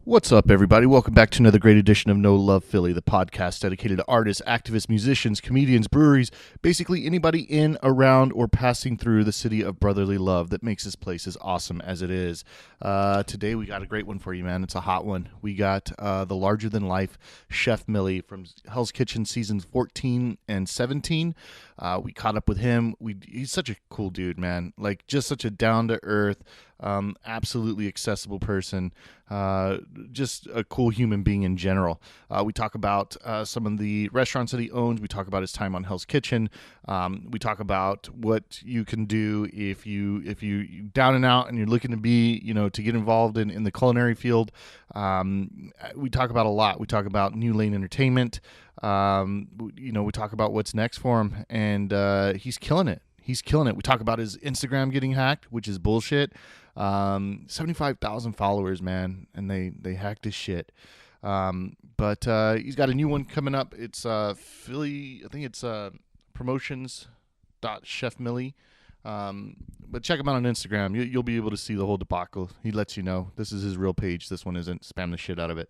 What's up, everybody? Welcome back to another great edition of No Love Philly, the podcast dedicated to artists, activists, musicians, comedians, breweries, basically anybody in, around, or passing through the city of brotherly love that makes this place as awesome as it is. Today, we got a great one for you, man. It's a hot one. We got the larger-than-life Chef Millie from Hell's Kitchen seasons 14 and 17. We caught up with him. He's such a cool dude, man. Like, just such a down-to-earth, absolutely accessible person. Just a cool human being in general. We talk about some of the restaurants that he owns. We talk about his time on Hell's Kitchen. We talk about what you can do if you down and out and you're looking to be, to get involved in the culinary field. We talk about a lot. We talk about New Lane Entertainment. We talk about what's next for him, and he's killing it. He's killing it. We talk about his Instagram getting hacked, which is bullshit. 75,000 followers, man, and they hacked his shit. But he's got a new one coming up. It's Philly, I think it's promotions.chefmillie. But check him out on Instagram. You'll be able to see the whole debacle. He lets you know. This is his real page. This one isn't. Spam the shit out of it.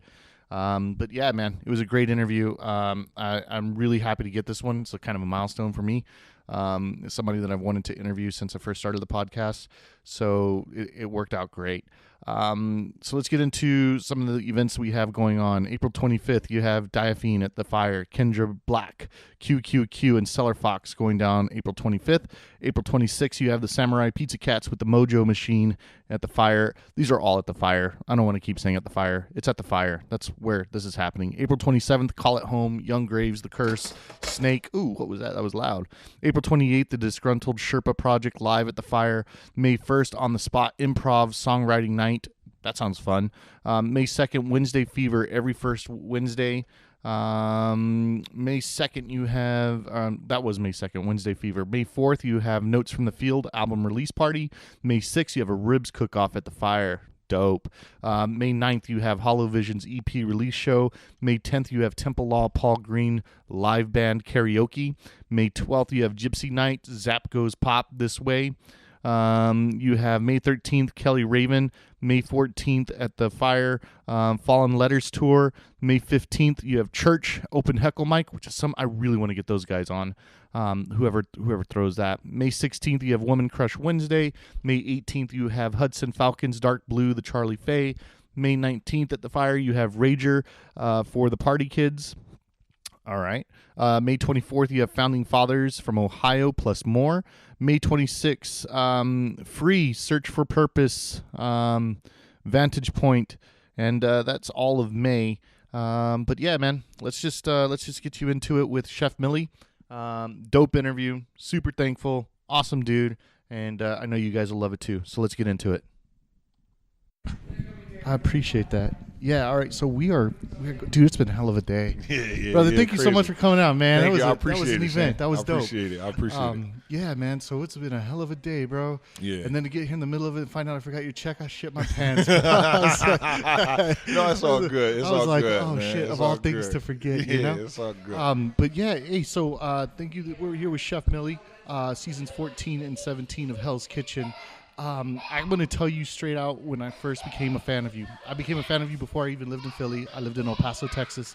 But yeah, man, it was a great interview. I'm really happy to get this one. It's kind of a milestone for me. Somebody that I've wanted to interview since I first started the podcast. So it worked out great. So let's get into some of the events we have going on. April 25th, you have Diaphine at the Fire, Kendra Black, QQQ, and Cellar Fox going down April 25th. April 26th, you have the Samurai Pizza Cats with the Mojo Machine at the Fire. These are all at the Fire. I don't want to keep saying at the Fire. It's at the Fire. That's where this is happening. April 27th, Call It Home, Young Graves, The Curse, Snake. Ooh, what was that? That was loud. April 28th, the Disgruntled Sherpa Project live at the Fire. May 1st, On the Spot Improv Songwriting Night. That sounds fun. May 2nd, Wednesday Fever, every first Wednesday. May 2nd, you have, that was May 2nd, Wednesday Fever. May 4th, you have Notes from the Field album release party. May 6th, you have a ribs cook-off at the Fire. Dope. May 9th, you have Hollow Vision's EP release show. May 10th, you have Temple Law Paul Green live band karaoke. May 12th, you have Gypsy Night, Zap Goes Pop This Way. You have May 13th, Kelly Raven. May 14th at the Fire, Fallen Letters Tour. May 15th, you have Church, Open Heckle Mic, which is I really want to get those guys on, whoever throws that. May 16th, you have Woman Crush Wednesday. May 18th, you have Hudson Falcons, Dark Blue, the Charlie Faye. May 19th at the Fire, you have Rager for the Party Kids. All right. May 24th, you have Founding Fathers from Ohio plus more. May 26th, Free, Search for Purpose, Vantage Point, and that's all of May. But yeah, man, let's just get you into it with Chef Millie. Dope interview, super thankful, awesome dude, and I know you guys will love it too. So let's get into it. I appreciate that. Yeah, all right. So we're dude, it's been a hell of a day. Yeah, brother. Thank you so much for coming out, man. Thank you. That was an event. That was dope. I appreciate it. Yeah, man. So it's been a hell of a day, bro. Yeah. And then to get here in the middle of it and find out I forgot your check, I shit my pants. No, it's all good. It's I was all like, good, oh man. shit, It's of all all things good. to forget, Yeah, you know? it's all good. But yeah, hey, so thank you. We're here with Chef Millie, seasons 14 and 17 of Hell's Kitchen. I'm going to tell you straight out when I first became a fan of you. I became a fan of you before I even lived in Philly. I lived in El Paso, Texas.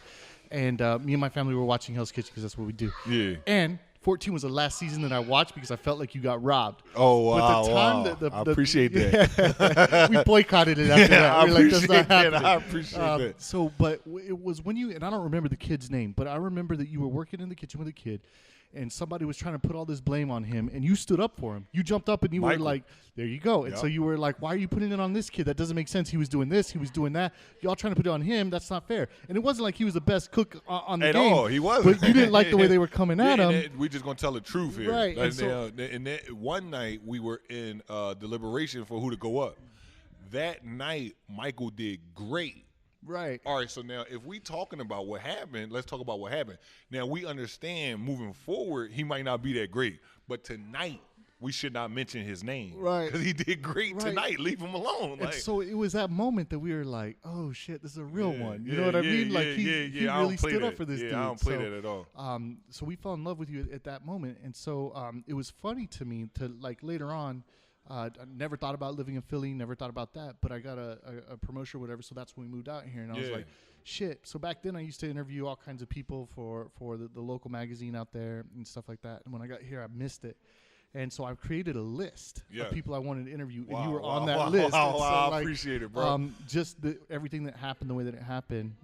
And me and my family were watching Hell's Kitchen because that's what we do. Yeah. And 14 was the last season that I watched because I felt like you got robbed. Oh, wow. But the time I appreciate that. Yeah, we boycotted it after that. I We were like, that's not appreciate that. happening. I appreciate that. So, but it was when you, and I don't remember the kid's name, but I remember that you were working in the kitchen with a kid. And somebody was trying to put all this blame on him, and you stood up for him. You jumped up and you were like, there you go. And so you were like, why are you putting it on this kid? That doesn't make sense. He was doing this. He was doing that. Y'all trying to put it on him. That's not fair. And it wasn't like he was the best cook on the game. At all. He wasn't. But you didn't like the way they were coming at him. We just going to tell the truth here. Right. And that one night, we were in deliberation for who to go up. That night, Michael did great. Right. All right, so now if we talking about what happened, let's talk about what happened. Now, we understand moving forward, he might not be that great. But tonight, we should not mention his name. Right. Because he did great tonight. Leave him alone. And so it was that moment that we were like, oh, shit, this is a real one. You know what I mean? Like, he really stood up for this dude. I don't play that at all. So we fell in love with you at that moment. And so it was funny to me to, like, later on, I never thought about living in Philly, never thought about that, but I got a promotion or whatever, so that's when we moved out here. And I was like, shit. So back then I used to interview all kinds of people for the local magazine out there and stuff like that. And when I got here, I missed it. And so I created a list of people I wanted to interview, and you were on that list. Wow, so I appreciate it, bro. Just everything that happened the way that it happened,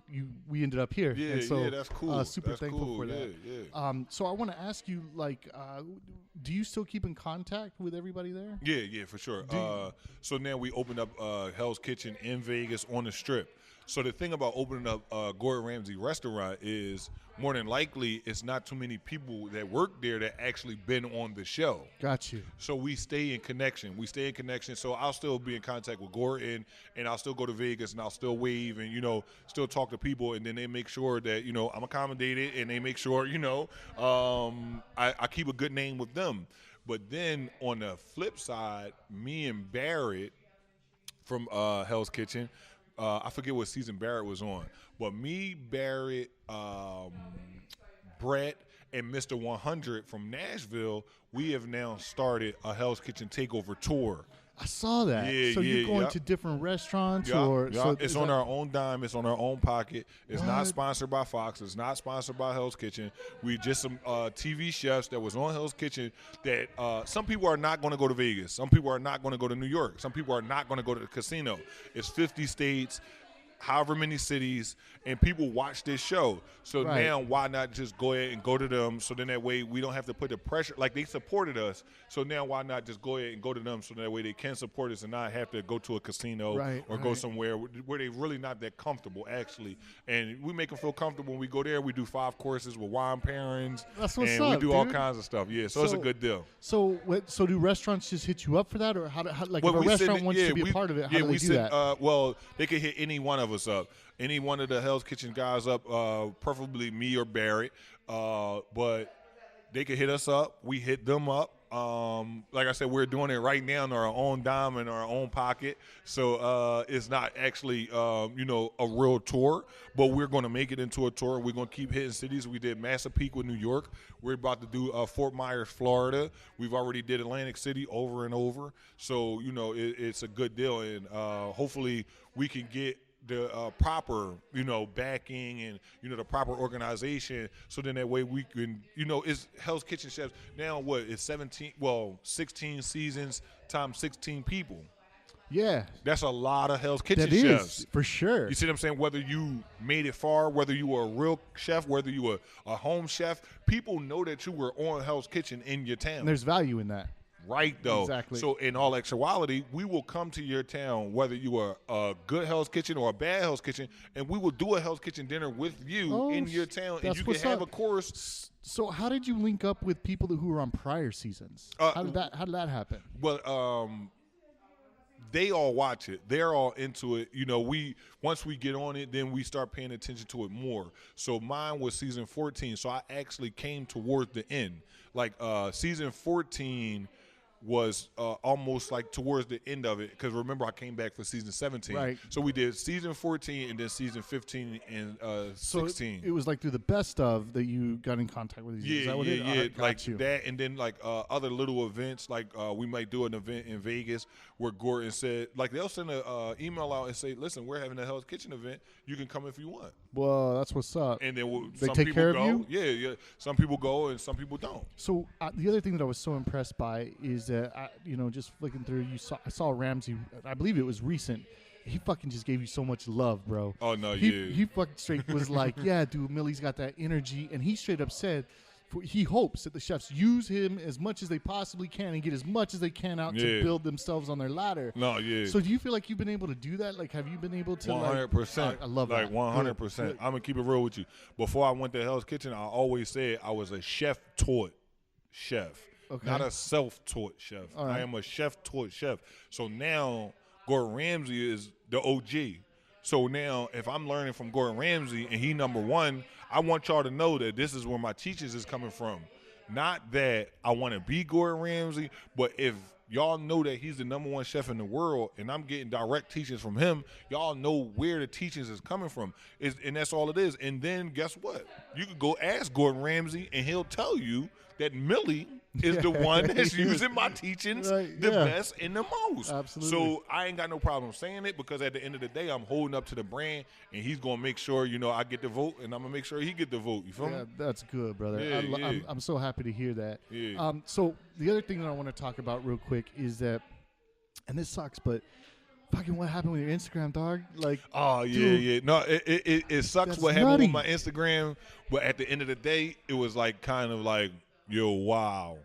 we ended up here. Yeah, and so, that's cool. Super that's thankful cool. for that. Yeah. So I want to ask you, like, do you still keep in contact with everybody there? Yeah, for sure. So now we opened up Hell's Kitchen in Vegas on the Strip. So the thing about opening up Gordon Ramsay restaurant is more than likely it's not too many people that work there that actually been on the show. Got you. So we stay in connection. So I'll still be in contact with Gordon, and I'll still go to Vegas, and I'll still wave and, still talk to people. And then they make sure that, I'm accommodated, and they make sure, I keep a good name with them. But then on the flip side, me and Barrett from Hell's Kitchen, I forget what season Barrett was on, but me, Barrett, Brett, and Mr. 100 from Nashville, we have now started a Hell's Kitchen Takeover tour. I saw that. So you're going to different restaurants, or so it's on our own dime. It's on our own pocket. It's not sponsored by Fox. It's not sponsored by Hell's Kitchen. We just some TV chefs that was on Hell's Kitchen. That some people are not going to go to Vegas. Some people are not going to go to New York. Some people are not going to go to the casino. It's 50 states. However many cities, and people watch this show. So now why not just go ahead and go to them, so then that way we don't have to put the pressure. Like, they supported us, so now why not just go ahead and go to them, so that way they can support us and not have to go to a casino or go somewhere where they really not that comfortable, actually. And we make them feel comfortable when we go there. We do 5 courses with wine pairings. That's what's and up, we do all dude. kinds of stuff. Yeah, so it's a good deal. So do restaurants just hit you up for that, or how like if a restaurant wants to be a part of it, how do they do that? Well, they could hit any one of us up. Any one of the Hell's Kitchen guys up, preferably me or Barrett, but they could hit us up. We hit them up. Like I said, we're doing it right now in our own dime in our own pocket. So it's not actually, a real tour, but we're going to make it into a tour. We're going to keep hitting cities. We did Massapequa with New York. We're about to do Fort Myers, Florida. We've already did Atlantic City over and over. So, it's a good deal. And hopefully we can get the proper, backing and, the proper organization, so then that way we can, it's Hell's Kitchen chefs. Now it's 16 seasons times 16 people. Yeah. That's a lot of Hell's Kitchen chefs. That is, for sure. You see what I'm saying? Whether you made it far, whether you were a real chef, whether you were a home chef, people know that you were on Hell's Kitchen in your town. And there's value in that. Right, though. Exactly. So in all actuality, we will come to your town, whether you are a good Hell's Kitchen or a bad Hell's Kitchen, and we will do a Hell's Kitchen dinner with you in your town, and you can have a course. So how did you link up with people who were on prior seasons? How did that happen? Well, they all watch it. They're all into it. Once we get on it, then we start paying attention to it more. So mine was season 14, so I actually came towards the end. Like season 14 was almost like towards the end of it, because remember I came back for season 17. Right. So we did season 14 and then season 15 and 16. So it was like through the best of that you got in contact with these. Yeah, Is that what like that, and then like other little events, like we might do an event in Vegas where Gordon said, like they'll send a email out and say, listen, we're having a Hell's Kitchen event. You can come if you want. Well, that's what's up. And then they some take people care go. of you? Yeah. Some people go and some people don't. So the other thing that I was so impressed by is that just flicking through, I saw Ramsay. I believe it was recent. He fucking just gave you so much love, bro. Oh no, He fucking straight was like, yeah, dude, Millie's got that energy, and he straight up said he hopes that the chefs use him as much as they possibly can and get as much as they can out to build themselves on their ladder. No, yeah. So do you feel like you've been able to do that? Like, have you been able to? 100%. I love that. Like 100%. I'm gonna keep it real with you. Before I went to Hell's Kitchen, I always said I was a chef-taught chef. Okay. Not a self-taught chef. Right. I am a chef-taught chef. So now Gordon Ramsay is the OG. So now if I'm learning from Gordon Ramsay and he number one, I want y'all to know that this is where my teachings is coming from. Not that I want to be Gordon Ramsay, but if y'all know that he's the number one chef in the world and I'm getting direct teachings from him, y'all know where the teachings is coming from. And that's all it is. And then guess what? You could go ask Gordon Ramsay and he'll tell you that Millie is the one that's using my teachings Right, the yeah. best and the most. Absolutely. So I ain't got no problem saying it because at the end of the day, I'm holding up to the brand, and he's gonna make sure I get the vote, and I'm gonna make sure he get the vote. You feel Yeah, me? that's good, brother. Yeah, yeah. I'm so happy to hear that. Yeah. So the other thing that I want to talk about real quick is that, and this sucks, but fucking what happened with your Instagram, dog? Like, Oh yeah, dude, yeah. No, it sucks that's what happened nutty. with my Instagram, but at the end of the day, it was like kind of like, yo, wow,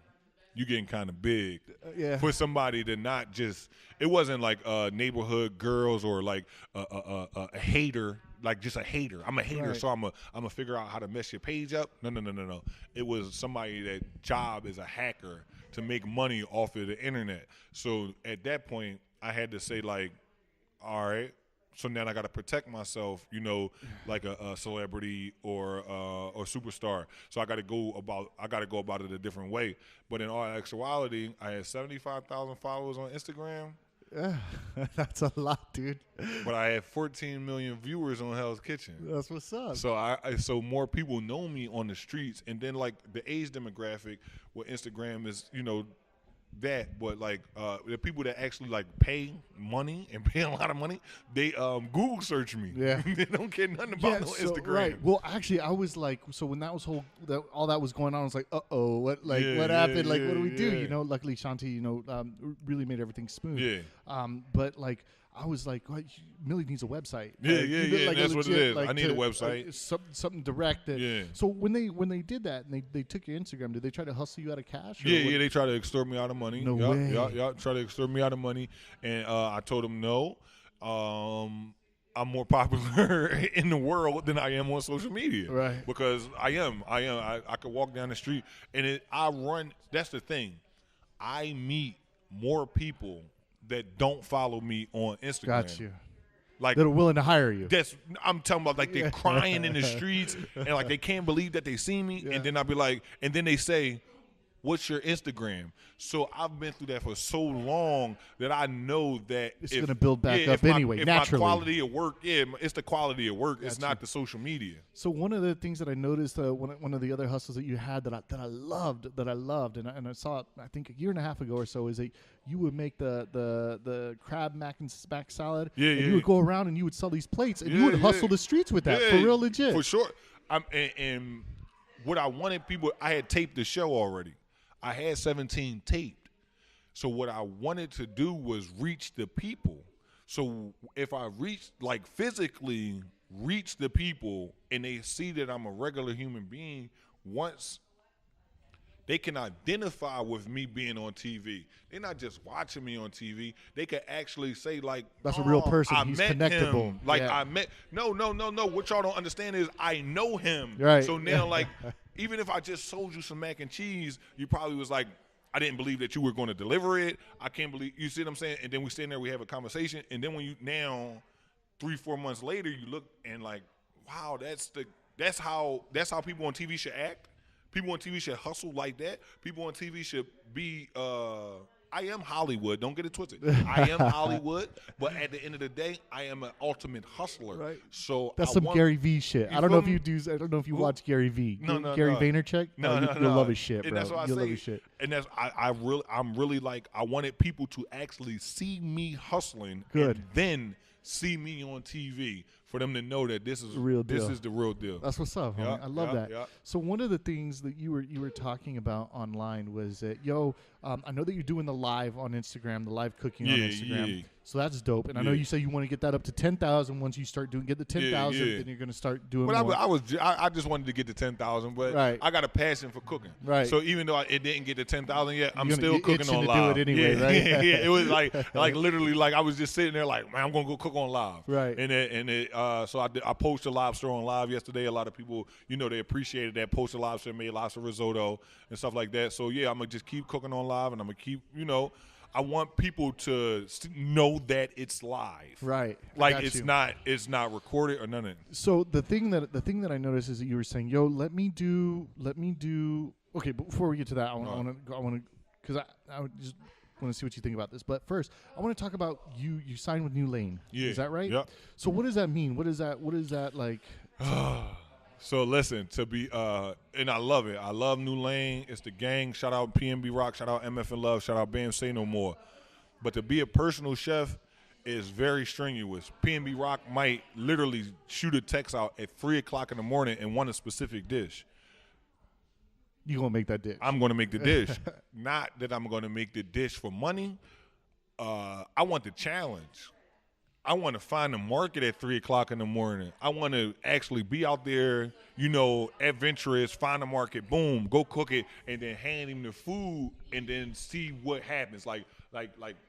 you getting kind of big yeah. for somebody to not just. It wasn't like neighborhood girls or like a hater, like just a hater. I'm a hater, Right. so I'm a figure out how to mess your page up. No. It was somebody that job is a hacker to make money off of the internet. So at that point, I had to say like, all right. So now I got to protect myself, like a celebrity or superstar. So I got to go about it a different way. But in all actuality, I had 75,000 followers on Instagram, Yeah, that's a lot, dude. but I had 14 million viewers on Hell's Kitchen. That's what's up. So so more people know me on the streets, and then like the age demographic with Instagram is that, but like the people that actually like pay money and pay a lot of money, they Google search me. Yeah. They don't care nothing about no Instagram. Right. Well, actually, I was like, so when that was all that was going on, I was like, what Yeah, happened? yeah, Like, what do we do? yeah. Luckily, Shanti, really made everything smooth. Yeah. But like, I was like, Millie needs a website. Yeah, Like, yeah, you know, yeah, like a that's what it legit, is. like, I need a website. something direct. Yeah. So when they did that and they took your Instagram, did they try to hustle you out of cash? Or Yeah, what? yeah, they try to extort me out of money. No Yup, way. yup, try to extort me out of money, and I told them no. I'm more popular in the world than I am on social media. Right. Because I am. I could walk down the street, and I run. That's the thing. I meet more people that don't follow me on Instagram. Got you. Like That are willing to hire you. I'm talking about like they're crying in the streets and like they can't believe that they see me. Yeah. And then I'll be like, and then they say, what's your Instagram? So I've been through that for so long that I know that It's gonna build back up anyway, if naturally. my quality of work, it's the quality of work. It's Gotcha. not the social media. So one of the things that I noticed, one of the other hustles that you had that I loved, and I saw it, I think a year and a half ago or so, is that you would make the crab mac and mac salad, Yeah, and yeah, you would yeah. go around and you would sell these plates, and you Yeah, would hustle yeah. the streets with that, Yeah, for real, legit. For sure. And what I wanted people, I had taped the show already. I had 17 taped. So what I wanted to do was reach the people. So if I physically reach the people and they see that I'm a regular human being, once they can identify with me being on TV. They're not just watching me on TV. They can actually say like, That's a real person. I He's met connectable. him. Like Yeah. I met. No. What y'all don't understand is I know him. Right. So now like, even if I just sold you some mac and cheese, you probably was like, I didn't believe that you were going to deliver it. I can't believe, you see what I'm saying? And then we stand there, we have a conversation, and then when you now 3-4 months later, you look and like, wow, that's how people on TV should act. People on TV should hustle like that. People on TV should be. I am Hollywood. Don't get it twisted. I am Hollywood, but at the end of the day, I am an ultimate hustler. Right. So That's I some want, Gary V shit. you I don't know feel if you me? do. I don't know if you Who? watch Gary V. No, Gary no. Vaynerchuk. No, You'll love his shit, bro. And that's what I You'll say. love his shit. And that's I'm really like I wanted people to actually see me hustling, Good. and then see me on TV for them to know that this is Real This deal. is the real deal. That's what's up, homie. Yeah, I love yeah, that. yeah. So one of the things that you were talking about online was that, I know that you're doing the live on Instagram, the live cooking on Yeah, Instagram. yeah. So that's dope. And I know Yeah. you say you want to get that up to 10,000 once you start get the 10,000, yeah. then you're going to start doing But more. I just wanted to get to 10,000, but Right. I got a passion for cooking. Right. So even though it didn't get to 10,000 yet, I'm You're still cooking itching on to do live. it anyway, yeah, right? Yeah. It was like literally like I was just sitting there like, man, I'm gonna go cook on live. Right. So I posted lobster on live yesterday. A lot of people, they appreciated that. Posted lobster, made lobster risotto and stuff like that. So yeah, I'm gonna just keep cooking on live, and I'm gonna keep, I want people to know that it's live. Right. I Like got it's you. not recorded or none of it. So the thing that I noticed is that you were saying, let me do. Okay, but before we get to that, I want to, because I would just want to see what you think about this. But first, I want to talk about you. You signed with New Lane. Yeah. Is that right? Yeah. So what does that mean? What is that like? So listen, and I love it. I love New Lane. It's the gang. Shout out PNB Rock. Shout out MF and Love. Shout out Bam Say No More. But to be a personal chef is very strenuous. PNB Rock might literally shoot a text out at 3:00 in the morning and want a specific dish. You gonna make that dish? I'm gonna make the dish. Not that I'm gonna make the dish for money. I want the challenge. I want to find the market at 3:00 in the morning. I want to actually be out there, adventurous, find the market, boom, go cook it, and then hand him the food, and then see what happens. Like,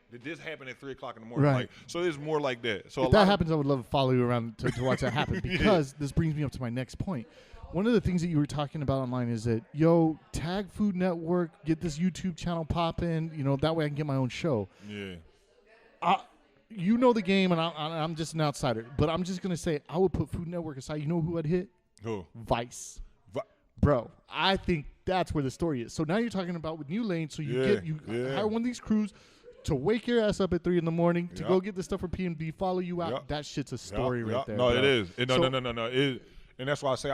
did this happen at 3:00 in the morning? Right. Like, so it's more like that. So if that happens, I would love to follow you around to watch that happen because this brings me up to my next point. One of the things that you were talking about online is that, tag Food Network, get this YouTube channel popping, that way I can get my own show. Yeah. You know the game, and I'm just an outsider. But I'm just going to say I would put Food Network aside. You know who I'd hit? Who? Vice. Bro, I think that's where the story is. So now you're talking about with New Lane, so you hire one of these crews to wake your ass up at 3 in to go get the stuff from PMD, follow you out. Yep. That shit's a story right there. No, bro. It is. No. And that's why I say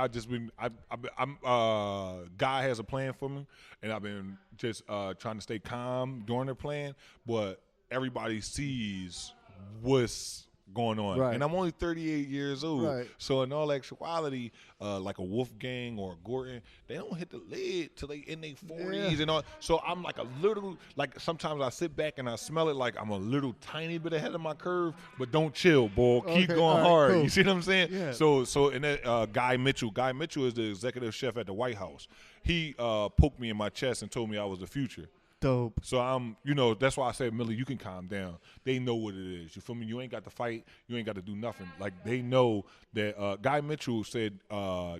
God has a plan for me, and I've been just trying to stay calm during the plan, but everybody sees what's going on. Right. And I'm only 38 years old. Right. So in all actuality, like a Wolfgang or a Gordon, they don't hit the lid till they in their 40s and all. So I'm like sometimes I sit back and I smell it like I'm a little tiny bit ahead of my curve, but don't chill, boy. Keep going hard. Cool. You see what I'm saying? Yeah. So and that Guy Mitchell is the executive chef at the White House. He poked me in my chest and told me I was the future. Dope. So I'm, that's why I said, Millie, you can calm down. They know what it is. You feel me? You ain't got to fight. You ain't got to do nothing. Like, they know that Guy Mitchell said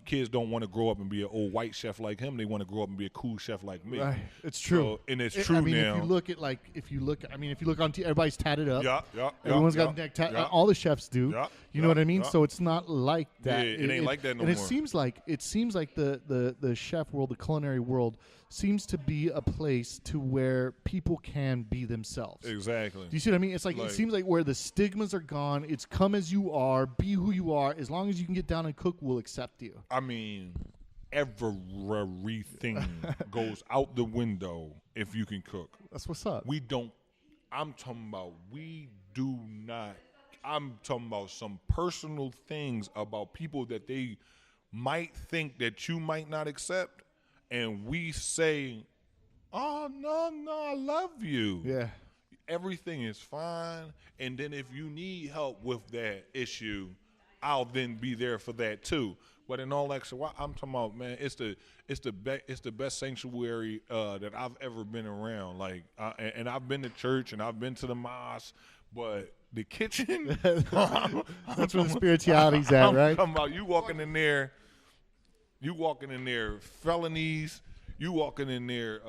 kids don't want to grow up and be an old white chef like him. They want to grow up and be a cool chef like me. Right. It's true. So, and it's true now. If you look on TV, everybody's tatted up. Yeah. Everyone's got neck tat. All the chefs do. You know what I mean? Yeah. So it's not like that. Yeah, it ain't like that no more. And it seems like the chef world, the culinary world, seems to be a place to where people can be themselves. Exactly. Do you see what I mean? It's like it seems like where the stigmas are gone. It's come as you are, be who you are. As long as you can get down and cook, we'll accept you. I mean, everything goes out the window if you can cook. That's what's up. I'm talking about some personal things about people that they might think that you might not accept, and we say, oh, no, I love you. Yeah. Everything is fine, and then if you need help with that issue, I'll then be there for that too. But in all actuality, I'm talking about, man, it's the best sanctuary that I've ever been around. Like, and I've been to church and I've been to the mosque, but the kitchen, that's where the spirituality's at, right? I'm talking about you walking in there, felonies. You walking in there,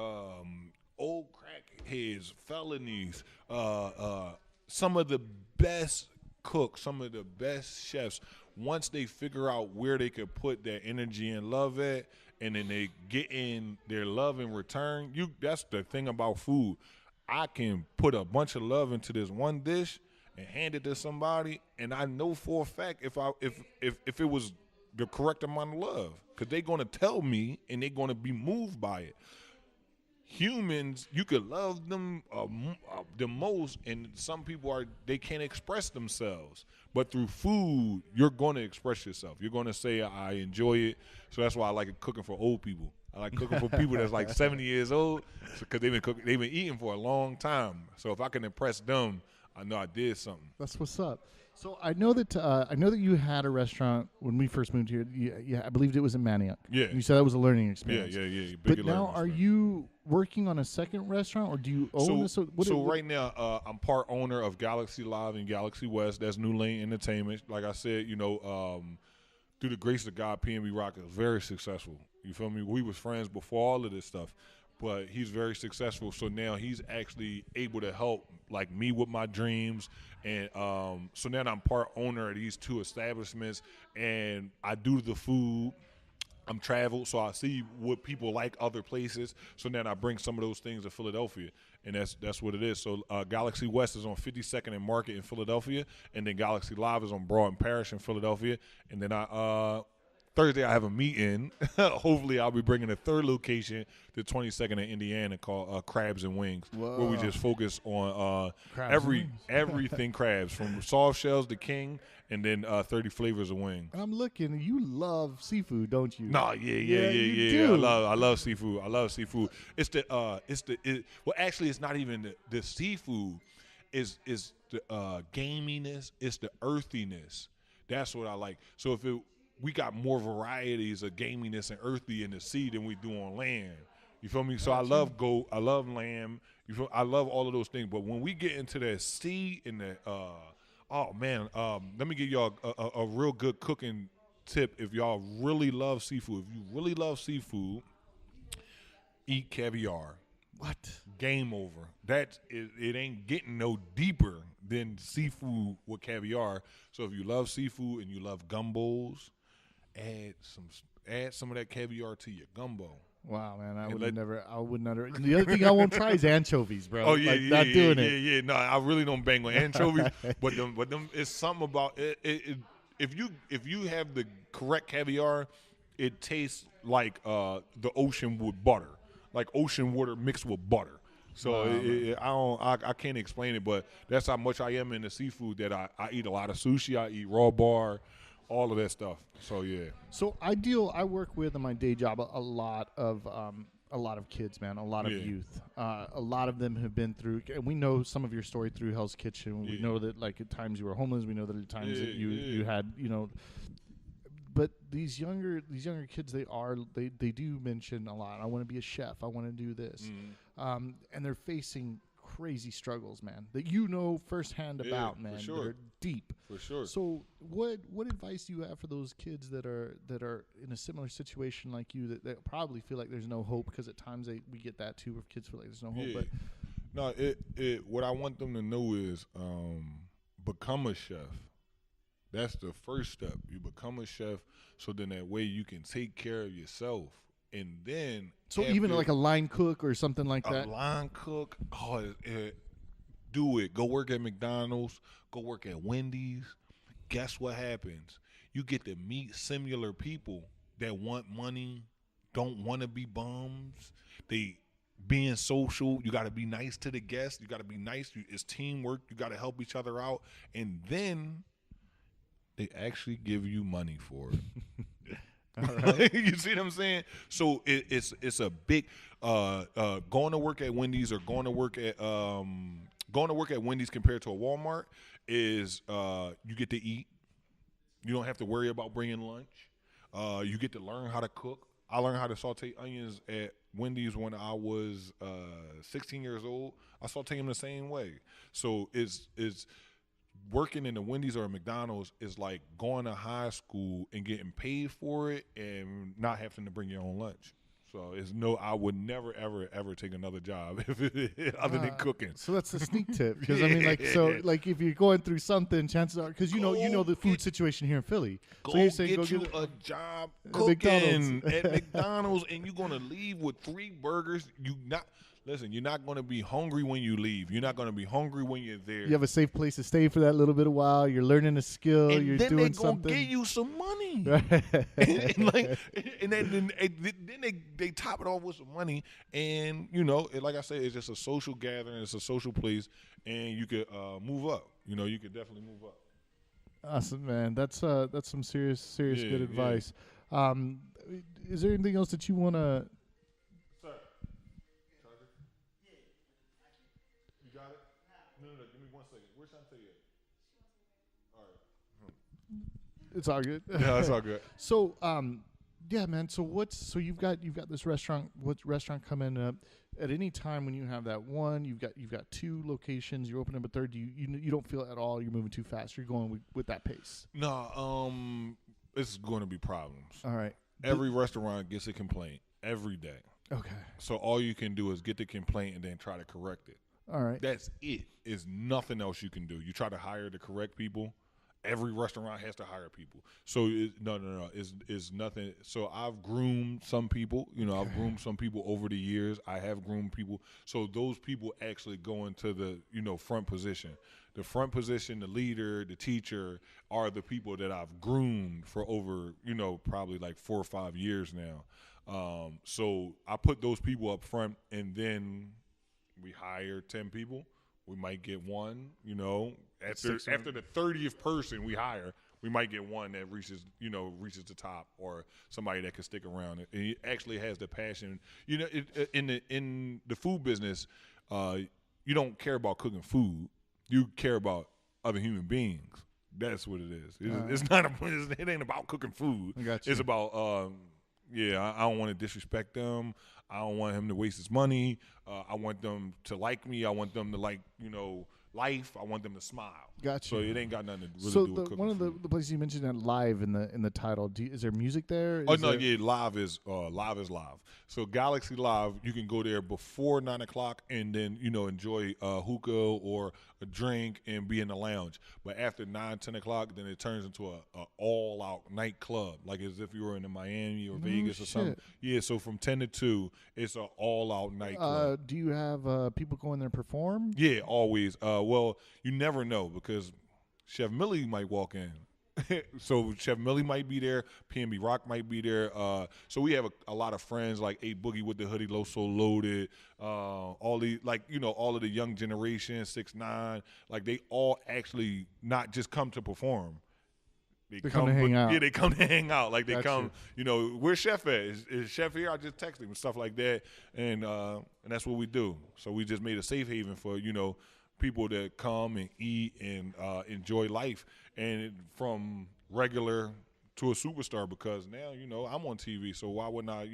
old crackheads, felonies. Some of the best cooks, some of the best chefs, once they figure out where they could put their energy and love at, and then they get in their love in return. That's the thing about food. I can put a bunch of love into this one dish and hand it to somebody, and I know for a fact if it was the correct amount of love, because they're going to tell me and they're going to be moved by it. Humans, you could love them the most, and some people they can't express themselves. But through food, you're going to express yourself. You're going to say, I enjoy it. So that's why I like cooking for old people. I like cooking for people that's like 70 years old, because they've been eating for a long time. So if I can impress them, I know I did something. That's what's up. So I know that you had a restaurant when we first moved here. Yeah, I believed it was in Manioc. Yeah. You said that was a learning experience. Yeah. But now, are you working on a second restaurant, or do you own this? So right now, I'm part owner of Galaxy Live and Galaxy West. That's New Lane Entertainment. Like I said, through the grace of God, PNB Rock is very successful. You feel me? We was friends before all of this stuff. But he's very successful, so now he's actually able to help like me with my dreams, and so now I'm part owner of these two establishments, and I do the food. I'm traveled, so I see what people like other places. So then I bring some of those things to Philadelphia, and that's what it is. So Galaxy West is on 52nd and Market in Philadelphia, and then Galaxy Live is on Broad and Parish in Philadelphia, and then Thursday, I have a meeting. Hopefully, I'll be bringing a third location, the 22nd in Indiana, called Crabs and Wings, where we Whoa. just focus on Crabs and wings. everything crabs, from soft shells to king, and then 30 flavors of wings. I'm looking. You love seafood, don't you? No, you yeah. do. I love seafood. I love seafood. Well, actually, it's not even the seafood. Is the gaminess. It's the earthiness. That's what I like. So we got more varieties of gaminess and earthy in the sea than we do on land. You feel me? So I love goat. I love lamb. I love all of those things. But when we get into that sea and the oh man, let me give y'all a real good cooking tip. If y'all really love seafood, if you really love seafood, eat caviar. What? Game over. It ain't getting no deeper than seafood with caviar. So if you love seafood and you love gumbos, add some of that caviar to your gumbo. Wow, man, I And would let- never. I would never. The other thing I won't try is anchovies, bro. Oh yeah, like, yeah, not yeah, doing yeah, it. yeah. No, I really don't bang on anchovies, but them, it's something about it. If you have the correct caviar, it tastes like the ocean with butter, like ocean water mixed with butter. So I can't explain it, but that's how much I am into seafood. That I eat a lot of sushi. I eat raw bar, all of that stuff. So yeah. So I work with in my day job a lot of kids, man, a lot of Yeah. youth. A lot of them have been through, and we know some of your story through Hell's Kitchen. We Yeah. know that like at times you were homeless. We know that at times that Yeah. you had, but these younger kids, they do mention a lot. I want to be a chef. I want to do this, and they're facing crazy struggles, man, that firsthand Yeah, about, for man, sure. that are deep. For sure. So what advice do you have for those kids that are in a similar situation like you, that probably feel like there's no hope? Because at times we get that too, where kids feel like there's no hope. Yeah. But No, what I want them to know is become a chef. That's the first step. You become a chef, so then that way you can take care of yourself, and then so even like a line cook or something like a that. line cook, do it. Go work at McDonald's. Go work at Wendy's. Guess what happens? You get to meet similar people that want money, don't want to be bums. They being social. You got to be nice to the guests. You got to be nice. It's teamwork. You got to help each other out, and then they actually give you money for it. All right. You see what I'm saying? So it's a big going to work at Wendy's or going to work at Wendy's compared to a Walmart is you get to eat. You don't have to worry about bringing lunch. You get to learn how to cook. I learned how to saute onions at Wendy's when I was 16 years old. I saute them the same way. So it's working in the Wendy's or a McDonald's is like going to high school and getting paid for it and not having to bring your own lunch. So I would never ever take another job other than cooking. So that's a sneak tip, because I mean, like if you're going through something, chances are, because you know the food situation here in Philly. Go So you're saying get go you get a job at cooking McDonald's. at McDonald's, and you're gonna leave with 3 burgers. You're not gonna be hungry when you leave. You're not gonna be hungry when you're there. You have a safe place to stay for that little bit of while. You're learning a skill. and You're then doing they gonna something. give you some money. and then they top it off with some money, and like I said, it's just a social gathering. It's a social place, and you could move up. You could definitely move up. Awesome, man. That's some serious Yeah, good yeah. advice. Is there anything else that you want to? Sir, Charger? You got it? No. Give me 1 second. Where's Shantae at? All right. It's all good. Yeah, that's all good. So, yeah, man. So you've got this restaurant. What's restaurant coming up? At any time when you have that one, you've got 2 locations. You're opening up a third. You don't feel at all you're moving too fast. You're going with that pace. No, it's going to be problems. All right. Every restaurant gets a complaint every day. Okay. So all you can do is get the complaint and then try to correct it. All right. That's it. There's nothing else you can do. You try to hire the correct people. Every restaurant has to hire people. So no. It's nothing. So I've groomed some people. I've groomed some people over the years. I have groomed people. So those people actually go into the front position. the front position, the leader, the teacher are the people that I've groomed for over, probably like 4 or 5 years now. So I put those people up front, and then we hire 10 people. We might get one, after the 30th person we hire, we might get one that reaches the top, or somebody that can stick around and he actually has the passion. In the food business, you don't care about cooking food. You care about other human beings. That's what it is. It's not. It ain't about cooking food. I got you. It's about. I don't want to disrespect them. I don't want him to waste his money. I want them to like me. I want them to like life. I want them to smile. Gotcha. So it ain't got nothing to really do with cooking one of food. the places you mentioned that live in the title. Is there music there? Live is live. So Galaxy Live, you can go there before 9:00 and then enjoy hookah or a drink and be in the lounge. But after 10 o'clock, then it turns into a all out nightclub, like as if you were in Miami or Vegas or something. Yeah. So from 10 to 2, it's an all out nightclub. Do you have people go in there and perform? Yeah, always. Well, you never know because Chef Millie might walk in. So Chef Millie might be there. PNB Rock might be there. So we have a lot of friends like A Boogie with the Hoodie, Low So Loaded. All of the young generation, 6ix9ine. Like they all actually not just come to perform. They come to hang out. Yeah, they come to hang out. Like they Gotcha. come, where's Chef at? Is Chef here? I just text him and stuff like that. And that's what we do. So we just made a safe haven for, people that come and eat and enjoy life, and from regular to a superstar, because now I'm on TV, so why wouldn't I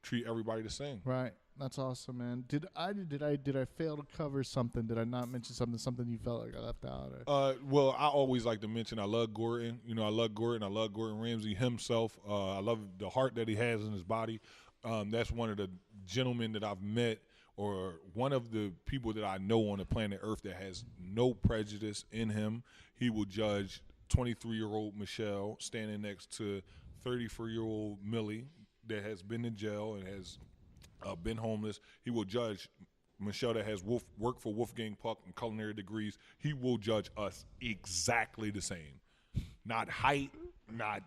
treat everybody the same? Right. That's awesome, man. Did I fail to cover something? Did I not mention something you felt like I left out? Or? Well, I always like to mention I love Gordon. I love Gordon. I love Gordon Ramsay himself. I love the heart that he has in his body. That's one of the gentlemen that I've met, or one of the people that I know on the planet Earth that has no prejudice in him. He will judge 23-year-old Michelle standing next to 34-year-old Millie that has been in jail and has been homeless. He will judge Michelle that has worked for Wolfgang Puck and culinary degrees. He will judge us exactly the same. Not height, not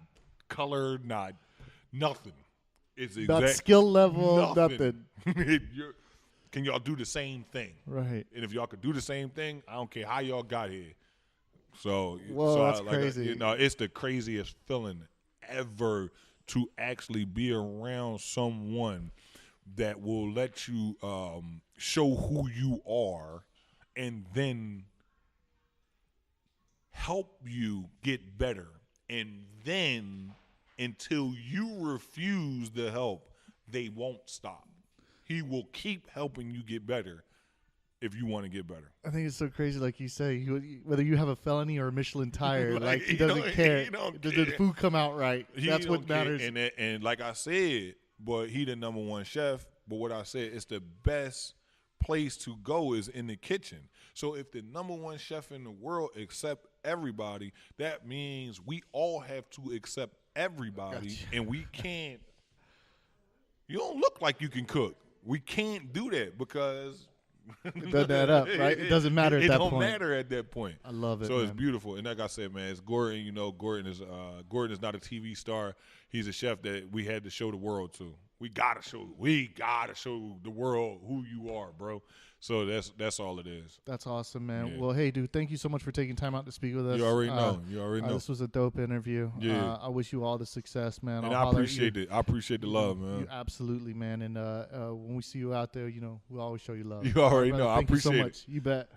color, not nothing. It's not skill level, nothing. Can y'all do the same thing? Right. And if y'all could do the same thing, I don't care how y'all got here. So, that's crazy. It's the craziest feeling ever to actually be around someone that will let you show who you are and then help you get better. And then until you refuse the help, they won't stop. He will keep helping you get better if you want to get better. I think it's so crazy, like you say, whether you have a felony or a Michelin tire, like he doesn't care. Does the food come out right? That's what matters. And like I said, but he the number one chef. But what I said, it's the best place to go is in the kitchen. So if the number one chef in the world accept everybody, that means we all have to accept everybody. Gotcha. And we can't. You don't look like you can cook. We can't do that because it doesn't add up, right? It doesn't matter at that point. It don't matter at that point. I love it. So man. It's beautiful. And like I said, man, it's Gordon. Gordon is not a TV star. He's a chef that we had to show the world to. We gotta show the world who you are, bro. So that's all it is. That's awesome, man. Yeah. Well, hey, dude, thank you so much for taking time out to speak with us. You already know. This was a dope interview. Yeah. I wish you all the success, man. And I appreciate it. I appreciate the love, man. You absolutely, man. And when we see you out there, we'll always show you love. You already know. I Thank you appreciate so much. it. You bet.